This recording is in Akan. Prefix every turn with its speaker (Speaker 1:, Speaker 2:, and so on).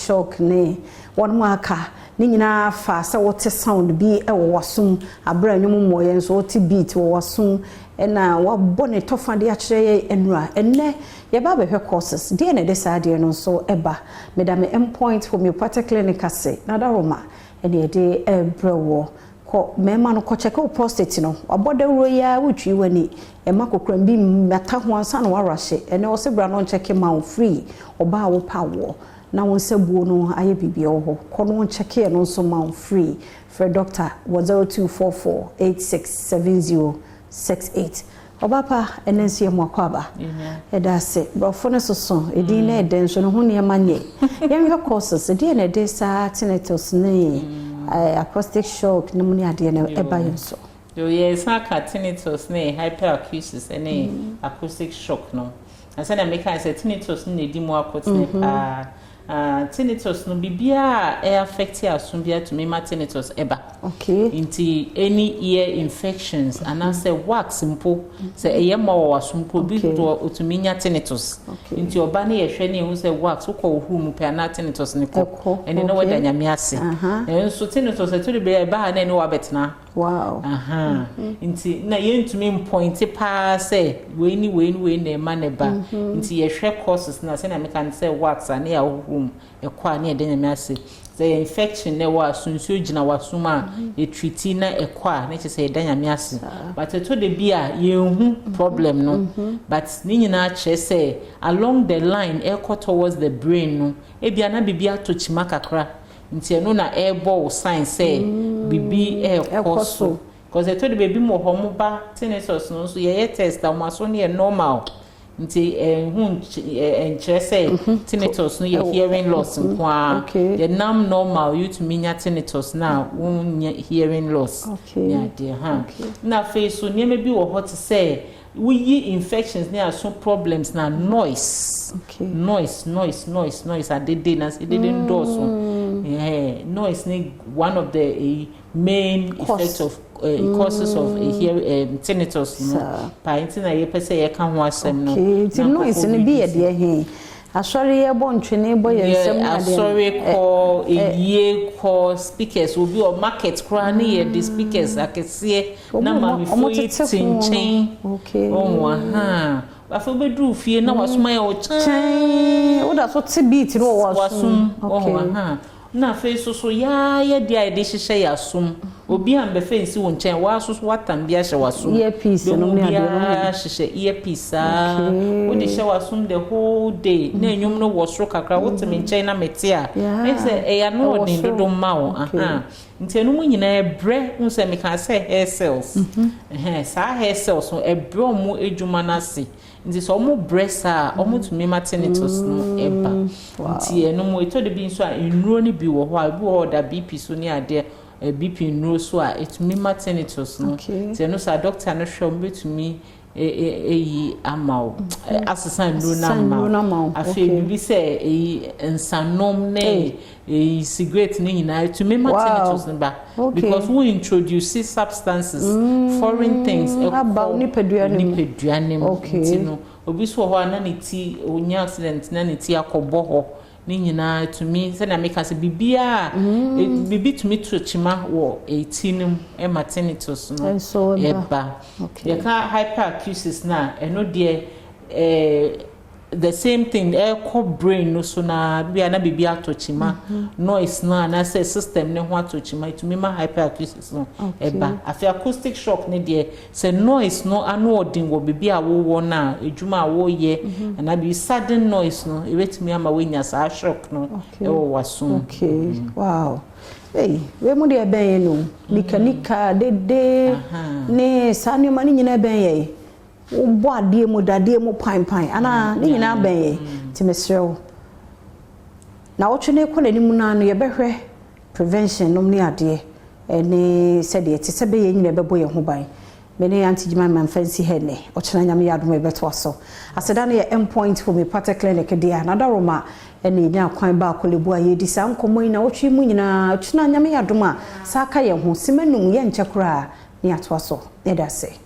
Speaker 1: shock ne one marker ni nyina fa se wote sound bi e wo wasum abra nwum moye nso wote beat wo wasum na wabone tofa de akire enura enne ye ba be courses de na de sa de no so eba medame endpoint homeopathic clinic ase na da roma ene de ebrewo ko mema no ko check prostate no abode wuro ya wutwi wani e makokra bi mata ho ansa na warahye ene wo se bra no check ma free oba wo pa wo na won se buo no aye bibia ho ko no check e no so ma free for doctor 0244867068 obapa enensie mo akwaba eda se brofo no soso edin na eden so no ho ne manye yen courses edin na de sa tinnitus ne acoustic shock pneumonia ade na eba yenso
Speaker 2: yo yes aka tinnitus ne hyperacusis ne acoustic shock no asa na make say tinnitus ne di mo akotne tinnitus no bibia affect asum bia to me tinnitus eba
Speaker 1: okay
Speaker 2: into any ear infections and I say wax simple say eye ma wasum po bi do otuminya tinnitus into oba na ye hwe ne hu say wax ko hu mu pe na tinnitus ne ko ene no weda nyame ase enso tinnitus e to de be ba na ne wa betna
Speaker 1: wow
Speaker 2: into na ye ntumi point pa say we ni na ma ne ba into ye hwe courses na say na me kan say wax and ya hu ekwa na ede nyame ase the infection ne wa sunsu gina wasuma e treat na ekwa na che say ede nyame ase but to de bia ye hu problem no but ni nyina che say along the line ekwa towards the brain no e bia na bibia to chima kakra nti eno na airborne sign say bibi ekoso because to de baby mo homo ba tinnitus no so ye test amaso ne normal nti say tinnitus no your hearing loss nkwa the nam normal you to minya tinnitus now hearing loss yeah dear na face so ne bi wo hot say we infections there are some problems now noise noise and they didn't do so noise one of the main effects of causes of tinnitus pa intina ye pese ye kan ho asem no
Speaker 1: noise ne bi ye de he asori ye bo ntwene bo ye nsem na de
Speaker 2: asori ko ye ko speakers will be or market kra na ye the speakers akese na ma mi fo yi tinchen afo bedru fie na wasoma ye o chan
Speaker 1: o da so beat no wasum
Speaker 2: na fe so ya ye dia de hihye ya sum obi am be fe nsi wo nchen wa so watam bia hye wasum
Speaker 1: earpiece no me ade no
Speaker 2: hye earpiece wo de hye wasum the whole day na enwum no wo so kakra wo temi nchen na metia e say ya no odin dodo ma wo nti enu mu nyina ebre nse me kan say hair cells sa hair cells so ebre omo ejuma na se nti so omo bresa omo tumi tinnitus no eba nti enu mu eto de bi nso a enuro ni bi wo ho a bi wo da BP so ni ade BP enuro so a etumi tinnitus no nti enu sa doctor no hwe betumi eyi amao asesan enuro na amao afi bi say eyi ensanom ne cigarette ni nyina etumi tinnitus no ba because we introduce substances foreign things
Speaker 1: about
Speaker 2: nipeduane no obi so ho na ti onya accident na ne ti akobo ho ni nyina etumi se na make us bibia bibi tumi trochima wo 18 tinnitus no eba ye ka hyperacusis na eno de the same thing echo brain no so na bia na bibia atochima noise na say system ne ho atochima itumi ma hyperacusis no eba afi acoustic shock ne de say noise no anu odin wo bibia wo na ejuma wo ye na bi sudden noise no e wetumi ama wenya sa shock no e wo wasum
Speaker 1: wow hey we mu de ben ye no nika de ne sanu mani nyina ben ye bo ade mu dade mu pan ana ni nyina ben ye timesrew na wo twene ko nani mu na no ye behwe prevention no ni ade eni said ye tse be ye nyina bebo ye ho ban me ne antigima man fancy hene o kyena nyame ya adom beto aso aseda no ye endpoint homeopathic clinic dia na da roma eni nya kwan ba kolebu aye di sa nkomo ina wo twi mu nyina kyena nyame ya adom a saka ye ho simanum ye nkyekura ni ato aso ye da se